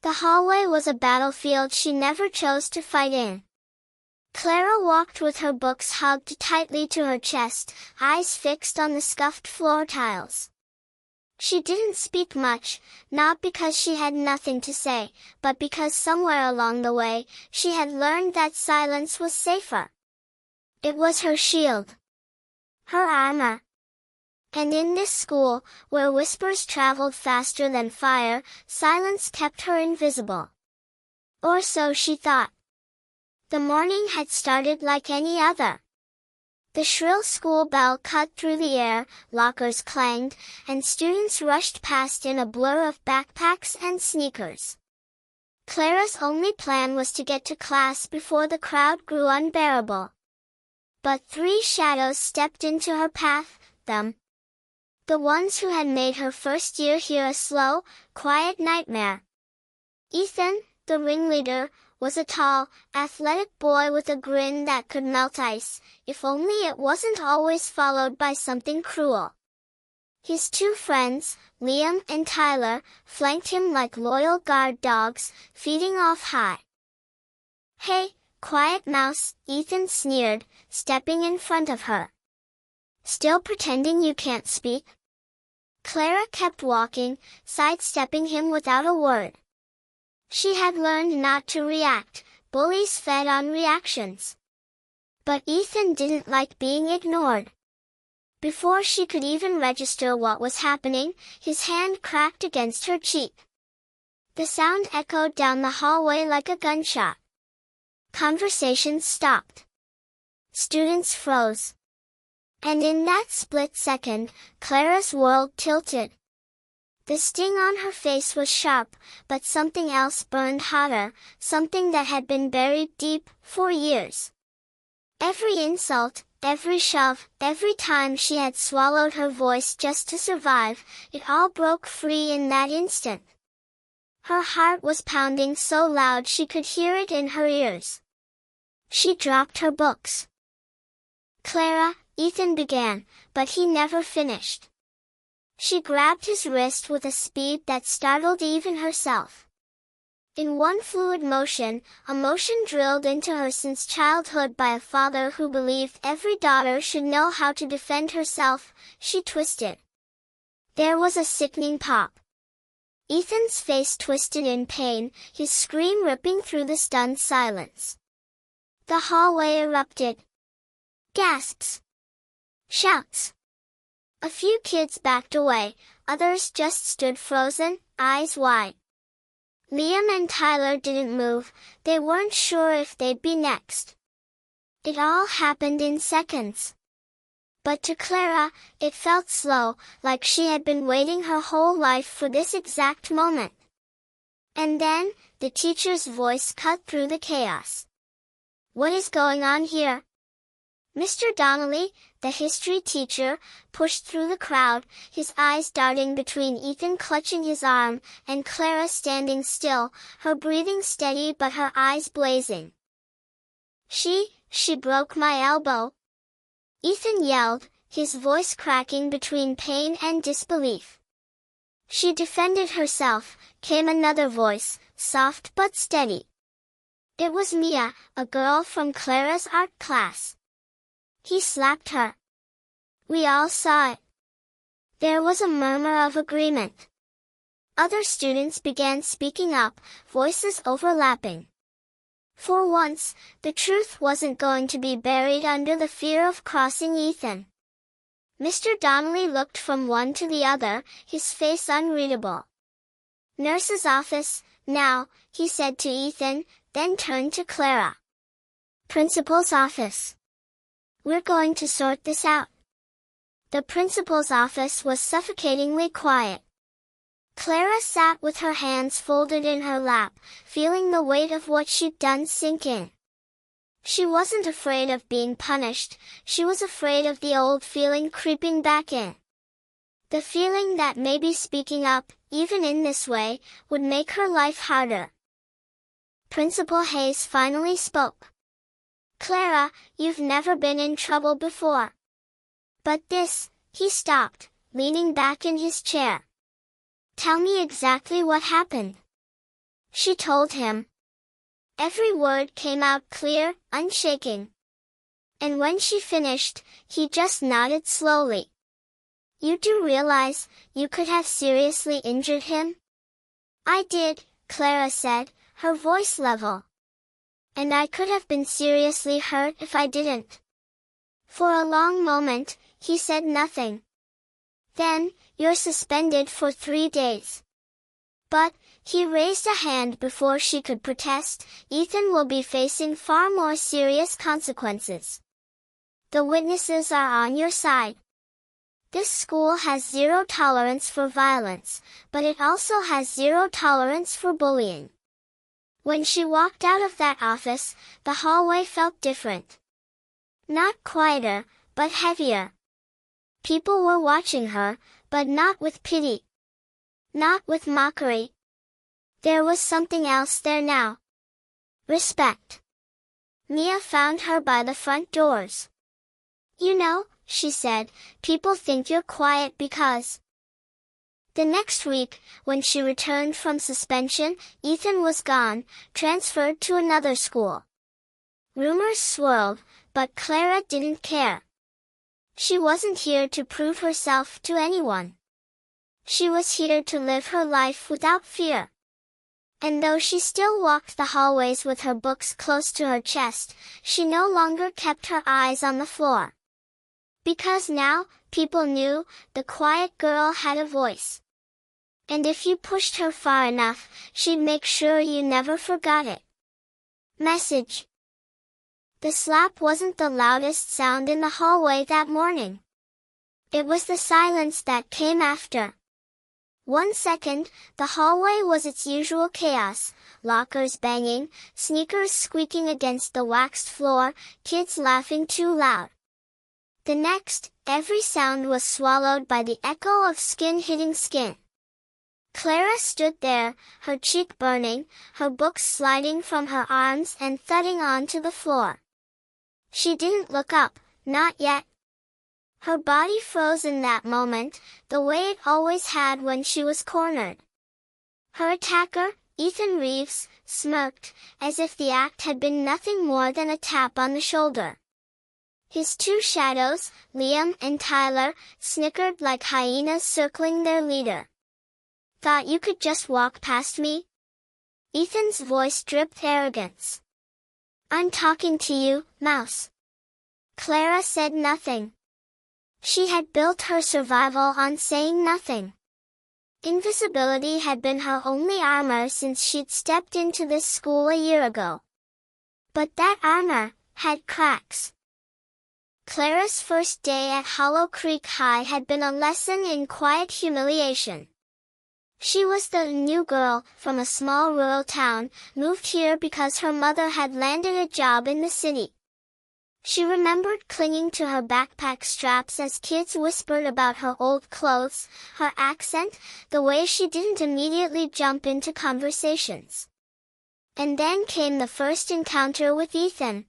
The hallway was a battlefield she never chose to fight in. Clara walked with her books hugged tightly to her chest, eyes fixed on the scuffed floor tiles. She didn't speak much, not because she had nothing to say, but because somewhere along the way, she had learned that silence was safer. It was her shield. Her armor. And in this school, where whispers traveled faster than fire, silence kept her invisible. Or so she thought. The morning had started like any other. The shrill school bell cut through the air, lockers clanged, and students rushed past in a blur of backpacks and sneakers. Clara's only plan was to get to class before the crowd grew unbearable. But three shadows stepped into her path, them. The ones who had made her first year here a slow, quiet nightmare. Ethan, the ringleader, was a tall, athletic boy with a grin that could melt ice, if only it wasn't always followed by something cruel. His two friends, Liam and Tyler, flanked him like loyal guard dogs, feeding off high. "Hey, quiet mouse," Ethan sneered, stepping in front of her. "Still pretending you can't speak?" Clara kept walking, sidestepping him without a word. She had learned not to react, bullies fed on reactions. But Ethan didn't like being ignored. Before she could even register what was happening, his hand cracked against her cheek. The sound echoed down the hallway like a gunshot. Conversations stopped. Students froze. And in that split second, Clara's world tilted. The sting on her face was sharp, but something else burned hotter, something that had been buried deep, for years. Every insult, every shove, every time she had swallowed her voice just to survive, it all broke free in that instant. Her heart was pounding so loud she could hear it in her ears. She dropped her books. "Clara," Ethan began, but he never finished. She grabbed his wrist with a speed that startled even herself. In one fluid motion, a motion drilled into her since childhood by a father who believed every daughter should know how to defend herself, she twisted. There was a sickening pop. Ethan's face twisted in pain, his scream ripping through the stunned silence. The hallway erupted. Gasps. Shouts. A few kids backed away, others just stood frozen, eyes wide. Liam and Tyler didn't move, they weren't sure if they'd be next. It all happened in seconds. But to Clara, it felt slow, like she had been waiting her whole life for this exact moment. And then, the teacher's voice cut through the chaos. "What is going on here?" Mr. Donnelly, the history teacher, pushed through the crowd, his eyes darting between Ethan clutching his arm, and Clara standing still, her breathing steady but her eyes blazing. She broke my elbow," Ethan yelled, his voice cracking between pain and disbelief. "She defended herself," came another voice, soft but steady. It was Mia, a girl from Clara's art class. "He slapped her." We all saw it. There was a murmur of agreement. Other students began speaking up, voices overlapping. For once, the truth wasn't going to be buried under the fear of crossing Ethan. Mr. Donnelly looked from one to the other, his face unreadable. "Nurse's office, now," he said to Ethan, then turned to Clara. "Principal's office. We're going to sort this out." The principal's office was suffocatingly quiet. Clara sat with her hands folded in her lap, feeling the weight of what she'd done sink in. She wasn't afraid of being punished, she was afraid of the old feeling creeping back in. The feeling that maybe speaking up, even in this way, would make her life harder. Principal Hayes finally spoke. "Clara, you've never been in trouble before. But this," he stopped, leaning back in his chair. "Tell me exactly what happened." she told him. Every word came out clear, unshaking. And when she finished, he just nodded slowly. You do realize, you could have seriously injured him? I did, Clara said, her voice level. And I could have been seriously hurt if I didn't. For a long moment, he said nothing. Then, you're suspended for 3 days. But, he raised a hand before she could protest, Ethan will be facing far more serious consequences. The witnesses are on your side. This school has zero tolerance for violence, but it also has zero tolerance for bullying. When she walked out of that office, the hallway felt different. Not quieter, but heavier. People were watching her, but not with pity. Not with mockery. There was something else there now. Respect. Mia found her by the front doors. You know, she said, people think you're quiet because... The next week, when she returned from suspension, Ethan was gone, transferred to another school. Rumors swirled, but Clara didn't care. She wasn't here to prove herself to anyone. She was here to live her life without fear. And though she still walked the hallways with her books close to her chest, she no longer kept her eyes on the floor. Because now, people knew, the quiet girl had a voice. And if you pushed her far enough, she'd make sure you never forgot it. Message. The slap wasn't the loudest sound in the hallway that morning. It was the silence that came after. 1 second, the hallway was its usual chaos, lockers banging, sneakers squeaking against the waxed floor, kids laughing too loud. The next, every sound was swallowed by the echo of skin hitting skin. Clara stood there, her cheek burning, her books sliding from her arms and thudding onto the floor. She didn't look up, not yet. Her body froze in that moment, the way it always had when she was cornered. Her attacker, Ethan Reeves, smirked, as if the act had been nothing more than a tap on the shoulder. His 2 shadows, Liam and Tyler, snickered like hyenas circling their leader. Thought you could just walk past me? Ethan's voice dripped arrogance. I'm talking to you, Mouse. Clara said nothing. She had built her survival on saying nothing. Invisibility had been her only armor since she'd stepped into this school a year ago. But that armor had cracks. Clara's first day at Hollow Creek High had been a lesson in quiet humiliation. She was the new girl from a small rural town, moved here because her mother had landed a job in the city. She remembered clinging to her backpack straps as kids whispered about her old clothes, her accent, the way she didn't immediately jump into conversations. And then came the first encounter with Ethan.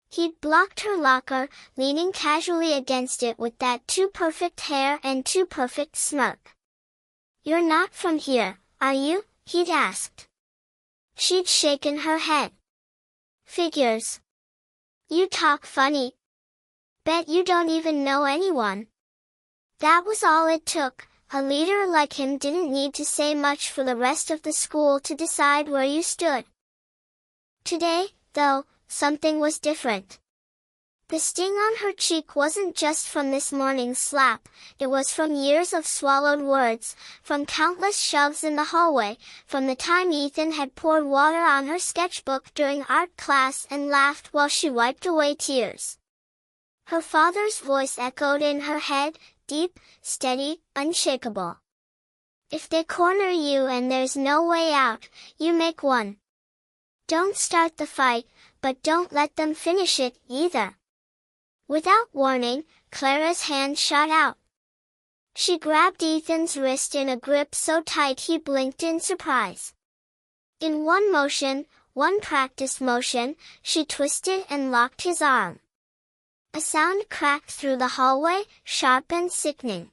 He'd blocked her locker, leaning casually against it with that too perfect hair and too perfect smirk. You're not from here, are you? He'd asked. She'd shaken her head. Figures. You talk funny. Bet you don't even know anyone. That was all it took. A leader like him didn't need to say much for the rest of the school to decide where you stood. Today, though, something was different. The sting on her cheek wasn't just from this morning's slap, it was from years of swallowed words, from countless shoves in the hallway, from the time Ethan had poured water on her sketchbook during art class and laughed while she wiped away tears. Her father's voice echoed in her head, deep, steady, unshakable. If they corner you and there's no way out, you make one. Don't start the fight, but don't let them finish it, either. Without warning, Clara's hand shot out. She grabbed Ethan's wrist in a grip so tight he blinked in surprise. In one motion, one practiced motion, she twisted and locked his arm. A sound cracked through the hallway, sharp and sickening.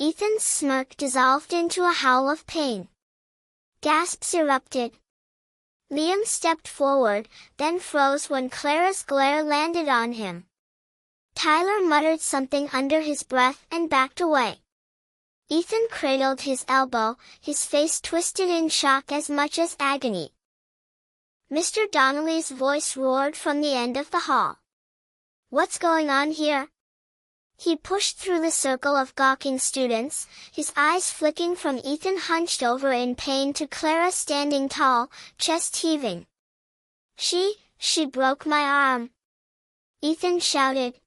Ethan's smirk dissolved into a howl of pain. Gasps erupted. Liam stepped forward, then froze when Clara's glare landed on him. Tyler muttered something under his breath and backed away. Ethan cradled his elbow, his face twisted in shock as much as agony. Mr. Donnelly's voice roared from the end of the hall. "What's going on here?" He pushed through the circle of gawking students, his eyes flicking from Ethan hunched over in pain to Clara standing tall, chest heaving. She broke my arm," Ethan shouted.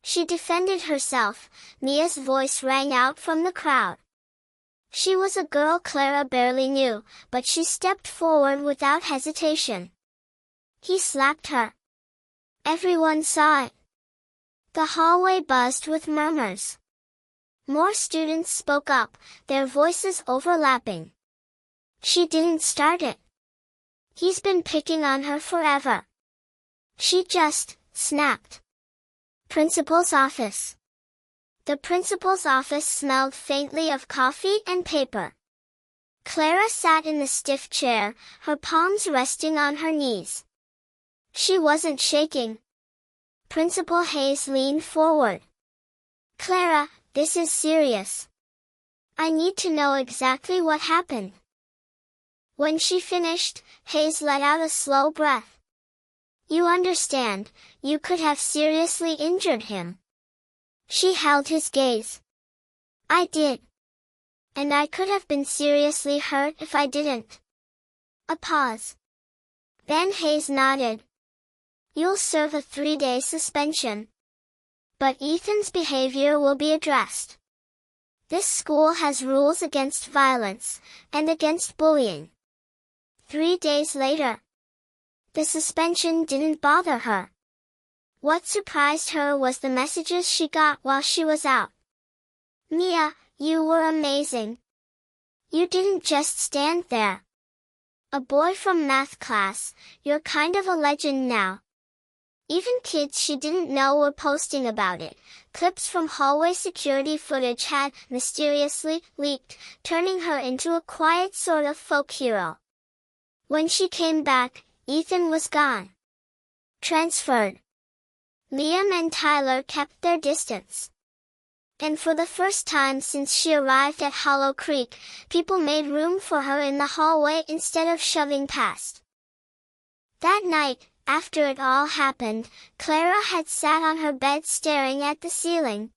"She defended herself," Mia's voice rang out from the crowd. She was a girl Clara barely knew, but she stepped forward without hesitation. "He slapped her." Everyone saw it. The hallway buzzed with murmurs. More students spoke up, their voices overlapping. "She didn't start it. He's been picking on her forever." "She just snapped." Principal's office. The principal's office smelled faintly of coffee and paper. Clara sat in the stiff chair, her palms resting on her knees. She wasn't shaking. Principal Hayes leaned forward. "Clara, this is serious. I need to know exactly what happened." When she finished, Hayes let out a slow breath. "You understand, you could have seriously injured him." She held his gaze. "I did. And I could have been seriously hurt if I didn't." A pause. Then Hayes nodded. "You'll serve a 3-day suspension. But Ethan's behavior will be addressed. This school has rules against violence, and against bullying." 3 days later. The suspension didn't bother her. What surprised her was the messages she got while she was out. "Mia, you were amazing. You didn't just stand there. A boy from math class, you're kind of a legend now." Even kids she didn't know were posting about it. Clips from hallway security footage had mysteriously leaked, turning her into a quiet sort of folk hero. When she came back, Ethan was gone. Transferred. Liam and Tyler kept their distance. And for the first time since she arrived at Hollow Creek, people made room for her in the hallway instead of shoving past. That night, after it all happened, Clara had sat on her bed staring at the ceiling.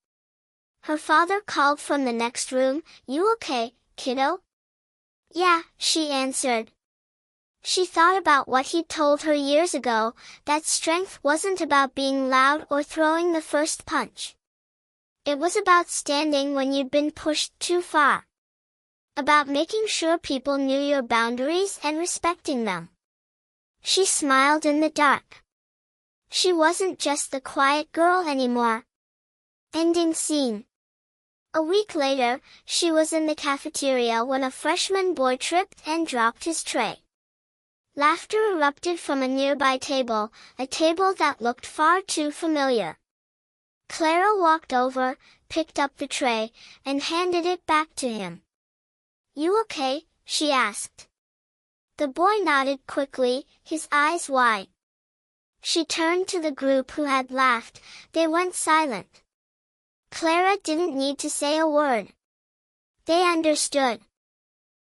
Her father called from the next room, "You okay, kiddo?" "Yeah," she answered. She thought about what he'd told her years ago, that strength wasn't about being loud or throwing the first punch. It was about standing when you'd been pushed too far. About making sure people knew your boundaries and respecting them. She smiled in the dark. She wasn't just the quiet girl anymore. Ending scene. A week later, she was in the cafeteria when a freshman boy tripped and dropped his tray. Laughter erupted from a nearby table, a table that looked far too familiar. Clara walked over, picked up the tray, and handed it back to him. "You okay?" she asked. The boy nodded quickly, his eyes wide. She turned to the group who had laughed. They went silent. Clara didn't need to say a word. They understood.